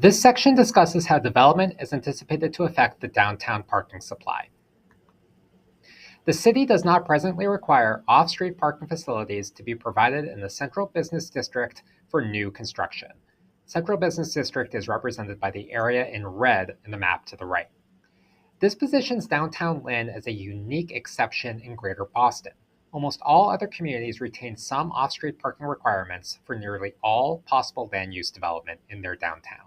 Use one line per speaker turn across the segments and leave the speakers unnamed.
This section discusses how development is anticipated to affect the downtown parking supply. The city does not presently require off-street parking facilities to be provided in the Central Business District for new construction. Central Business District is represented by the area in red in the map to the right. This positions Downtown Lynn as a unique exception in Greater Boston. Almost all other communities retain some off-street parking requirements for nearly all possible land use development in their downtown.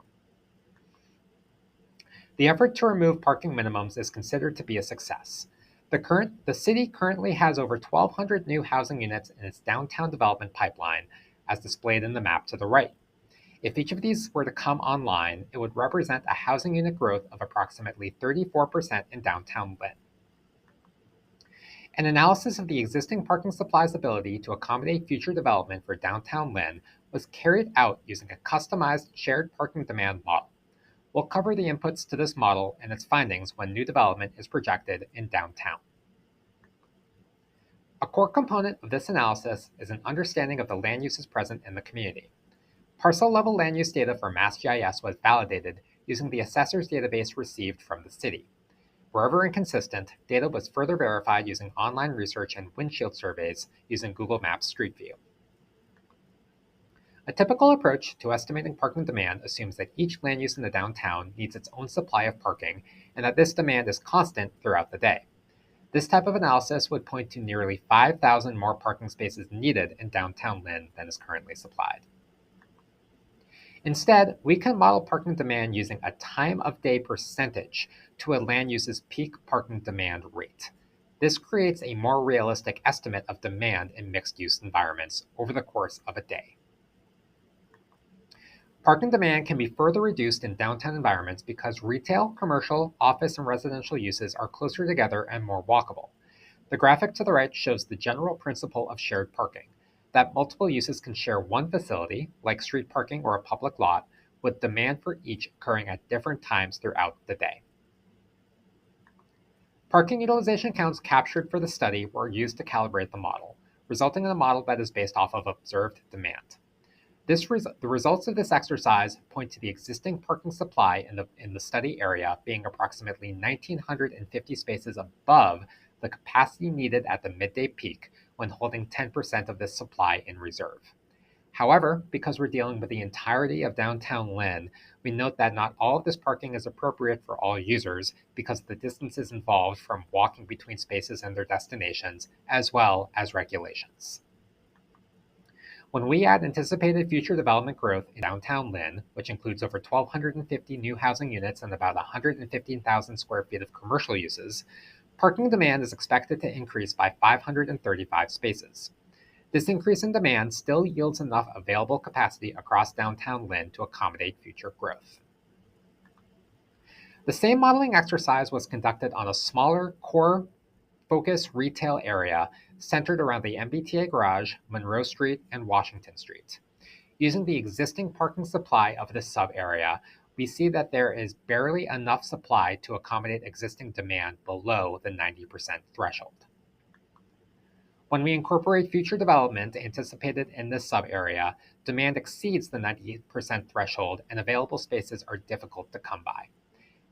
The effort to remove parking minimums is considered to be a success. The city currently has over 1,200 new housing units in its downtown development pipeline, as displayed in the map to the right. If each of these were to come online, it would represent a housing unit growth of approximately 34% in downtown Lynn. An analysis of the existing parking supply's ability to accommodate future development for downtown Lynn was carried out using a customized shared parking demand model. We'll cover the inputs to this model and its findings when new development is projected in downtown. A core component of this analysis is an understanding of the land uses present in the community. Parcel-level land use data for MassGIS was validated using the assessor's database received from the city. Wherever inconsistent, data was further verified using online research and windshield surveys using Google Maps Street View. A typical approach to estimating parking demand assumes that each land use in the downtown needs its own supply of parking and that this demand is constant throughout the day. This type of analysis would point to nearly 5,000 more parking spaces needed in downtown Lynn than is currently supplied. Instead, we can model parking demand using a time of day percentage to a land use's peak parking demand rate. This creates a more realistic estimate of demand in mixed-use environments over the course of a day. Parking demand can be further reduced in downtown environments because retail, commercial, office, and residential uses are closer together and more walkable. The graphic to the right shows the general principle of shared parking, that multiple uses can share one facility, like street parking or a public lot, with demand for each occurring at different times throughout the day. Parking utilization counts captured for the study were used to calibrate the model, resulting in a model that is based off of observed demand. The results of this exercise point to the existing parking supply in the study area being approximately 1,950 spaces above the capacity needed at the midday peak when holding 10% of this supply in reserve. However, because we're dealing with the entirety of downtown Lynn, we note that not all of this parking is appropriate for all users because of the distances involved from walking between spaces and their destinations, as well as regulations. When we add anticipated future development growth in downtown Lynn, which includes over 1,250 new housing units and about 115,000 square feet of commercial uses, parking demand is expected to increase by 535 spaces. This increase in demand still yields enough available capacity across downtown Lynn to accommodate future growth. The same modeling exercise was conducted on a smaller core focus retail area centered around the MBTA garage, Monroe Street, and Washington Street. Using the existing parking supply of this sub-area, we see that there is barely enough supply to accommodate existing demand below the 90% threshold. When we incorporate future development anticipated in this sub-area, demand exceeds the 90% threshold and available spaces are difficult to come by.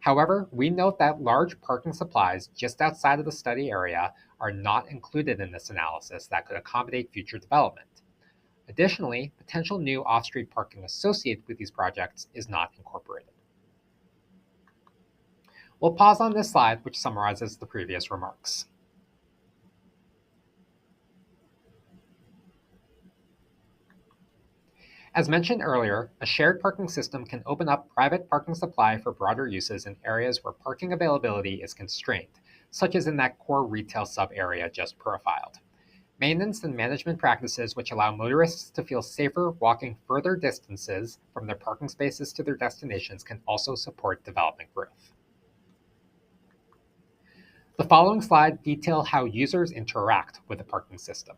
However, we note that large parking supplies just outside of the study area are not included in this analysis that could accommodate future development. Additionally, potential new off-street parking associated with these projects is not incorporated. We'll pause on this slide, which summarizes the previous remarks. As mentioned earlier, a shared parking system can open up private parking supply for broader uses in areas where parking availability is constrained, such as in that core retail sub-area just profiled. Maintenance and management practices which allow motorists to feel safer walking further distances from their parking spaces to their destinations can also support development growth. The following slides detail how users interact with the parking system.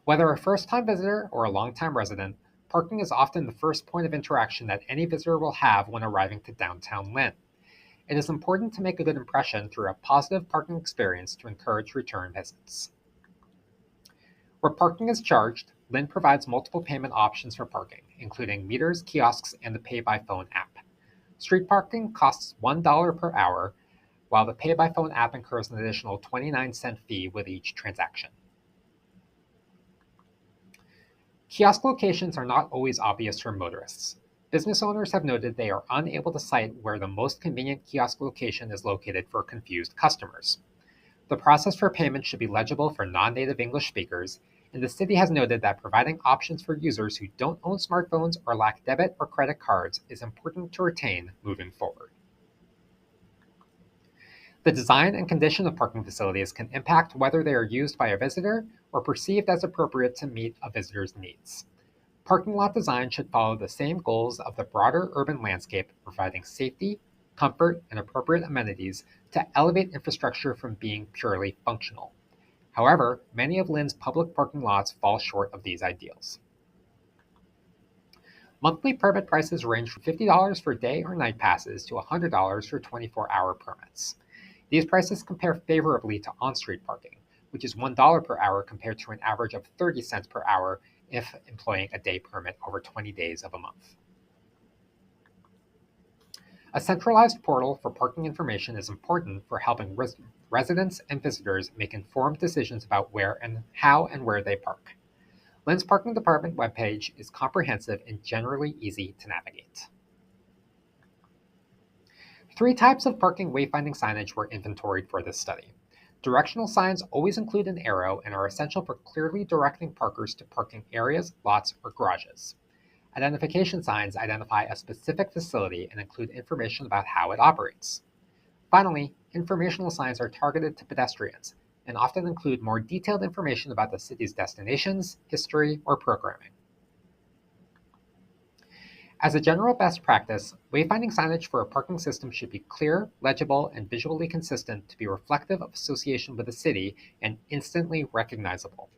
Whether a first-time visitor or a long-time resident, parking is often the first point of interaction that any visitor will have when arriving to downtown Lynn. It is important to make a good impression through a positive parking experience to encourage return visits. Where parking is charged, Lynn provides multiple payment options for parking, including meters, kiosks, and the Pay by Phone app. Street parking costs $1 per hour, while the Pay by Phone app incurs an additional 29-cent fee with each transaction. Kiosk locations are not always obvious for motorists. Business owners have noted they are unable to cite where the most convenient kiosk location is located for confused customers. The process for payment should be legible for non-native English speakers, and the city has noted that providing options for users who don't own smartphones or lack debit or credit cards is important to retain moving forward. The design and condition of parking facilities can impact whether they are used by a visitor or perceived as appropriate to meet a visitor's needs. Parking lot design should follow the same goals of the broader urban landscape, providing safety, comfort, and appropriate amenities to elevate infrastructure from being purely functional. However, many of Lynn's public parking lots fall short of these ideals. Monthly permit prices range from $50 for day or night passes to $100 for 24-hour permits. These prices compare favorably to on-street parking, which is $1 per hour compared to an average of 30 cents per hour if employing a day permit over 20 days of a month. A centralized portal for parking information is important for helping residents and visitors make informed decisions about where and how and where they park. Lynn's Parking Department webpage is comprehensive and generally easy to navigate. 3 types of parking wayfinding signage were inventoried for this study. Directional signs always include an arrow and are essential for clearly directing parkers to parking areas, lots, or garages. Identification signs identify a specific facility and include information about how it operates. Finally, informational signs are targeted to pedestrians and often include more detailed information about the city's destinations, history, or programming. As a general best practice, wayfinding signage for a parking system should be clear, legible, and visually consistent to be reflective of association with the city and instantly recognizable.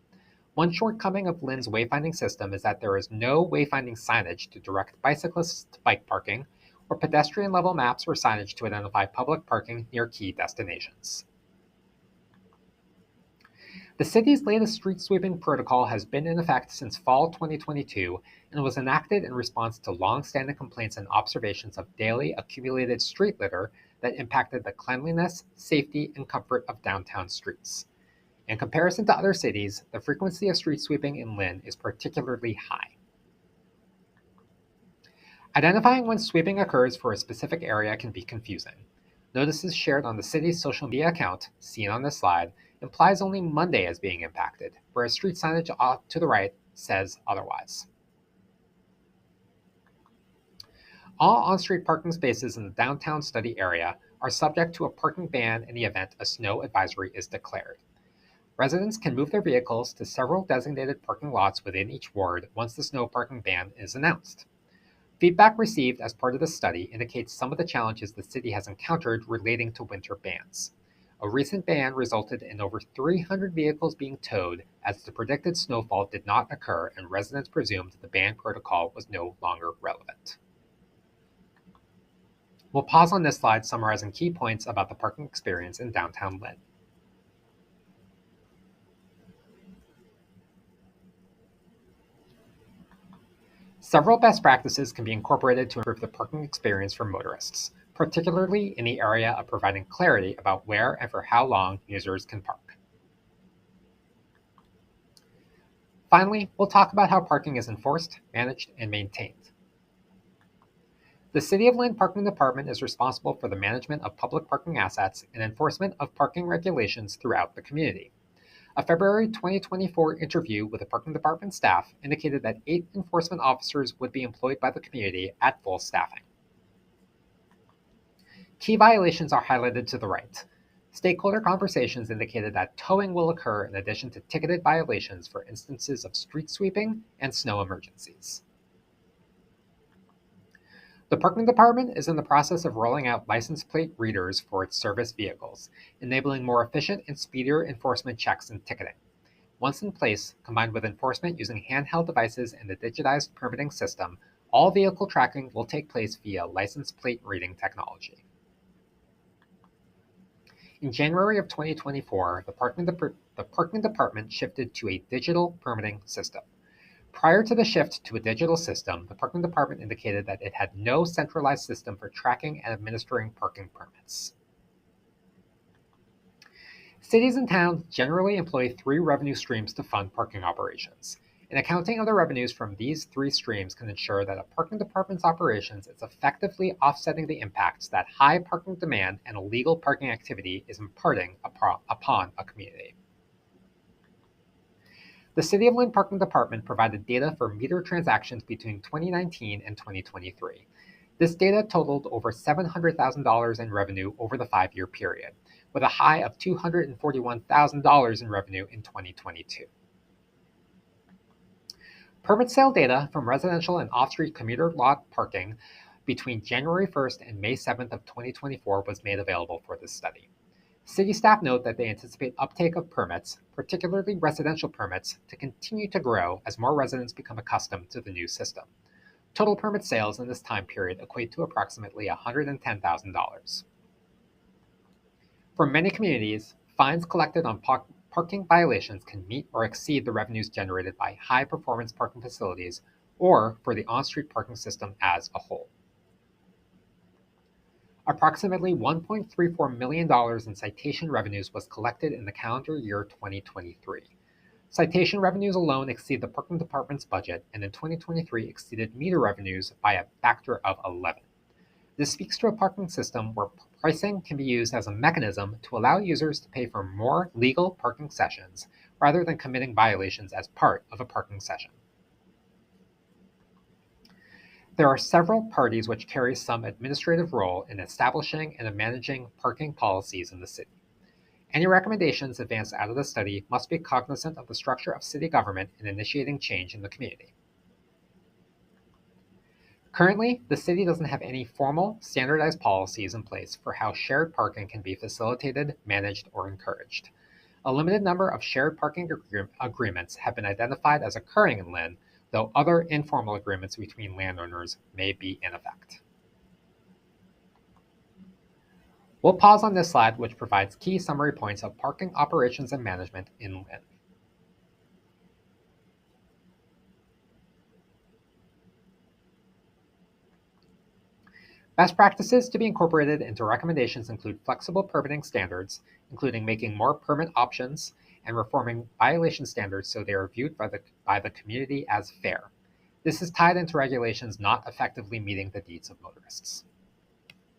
One shortcoming of Lynn's wayfinding system is that there is no wayfinding signage to direct bicyclists to bike parking, or pedestrian-level maps or signage to identify public parking near key destinations. The city's latest street sweeping protocol has been in effect since fall 2022 and was enacted in response to long-standing complaints and observations of daily accumulated street litter that impacted the cleanliness, safety, and comfort of downtown streets. In comparison to other cities, the frequency of street sweeping in Lynn is particularly high. Identifying when sweeping occurs for a specific area can be confusing. Notices shared on the city's social media account, seen on this slide, implies only Monday as being impacted, whereas street signage to the right says otherwise. All on-street parking spaces in the downtown study area are subject to a parking ban in the event a snow advisory is declared. Residents can move their vehicles to several designated parking lots within each ward once the snow parking ban is announced. Feedback received as part of the study indicates some of the challenges the city has encountered relating to winter bans. A recent ban resulted in over 300 vehicles being towed as the predicted snowfall did not occur and residents presumed the ban protocol was no longer relevant. We'll pause on this slide summarizing key points about the parking experience in downtown Lynn. Several best practices can be incorporated to improve the parking experience for motorists, particularly in the area of providing clarity about where and for how long users can park. Finally, we'll talk about how parking is enforced, managed, and maintained. The City of Lynn Parking Department is responsible for the management of public parking assets and enforcement of parking regulations throughout the community. A February 2024 interview with the Parking Department staff indicated that 8 enforcement officers would be employed by the community at full staffing. Key violations are highlighted to the right. Stakeholder conversations indicated that towing will occur in addition to ticketed violations for instances of street sweeping and snow emergencies. The Parking Department is in the process of rolling out license plate readers for its service vehicles, enabling more efficient and speedier enforcement checks and ticketing. Once in place, combined with enforcement using handheld devices and the digitized permitting system, all vehicle tracking will take place via license plate reading technology. In January of 2024, the Parking Department shifted to a digital permitting system. Prior to the shift to a digital system, the parking department indicated that it had no centralized system for tracking and administering parking permits. Cities and towns generally employ three revenue streams to fund parking operations. An accounting of the revenues from these three streams can ensure that a parking department's operations is effectively offsetting the impacts that high parking demand and illegal parking activity is imparting upon a community. The City of Lynn Parking Department provided data for meter transactions between 2019 and 2023. This data totaled over $700,000 in revenue over the 5-year period, with a high of $241,000 in revenue in 2022. Permit sale data from residential and off-street commuter lot parking between January 1st and May 7th of 2024 was made available for this study. City staff note that they anticipate uptake of permits, particularly residential permits, to continue to grow as more residents become accustomed to the new system. Total permit sales in this time period equate to approximately $110,000. For many communities, fines collected on parking violations can meet or exceed the revenues generated by high-performance parking facilities or for the on-street parking system as a whole. Approximately $1.34 million in citation revenues was collected in the calendar year 2023. Citation revenues alone exceed the parking department's budget, and in 2023 exceeded meter revenues by a factor of 11. This speaks to a parking system where pricing can be used as a mechanism to allow users to pay for more legal parking sessions rather than committing violations as part of a parking session. There are several parties which carry some administrative role in establishing and managing parking policies in the city. Any recommendations advanced out of the study must be cognizant of the structure of city government in initiating change in the community. Currently, the city doesn't have any formal, standardized policies in place for how shared parking can be facilitated, managed, or encouraged. A limited number of shared parking agreements have been identified as occurring in Lynn, though other informal agreements between landowners may be in effect. We'll pause on this slide, which provides key summary points of parking operations and management in Lynn. Best practices to be incorporated into recommendations include flexible permitting standards, including making more permit options and reforming violation standards so they are viewed by the community as fair. This is tied into regulations not effectively meeting the needs of motorists.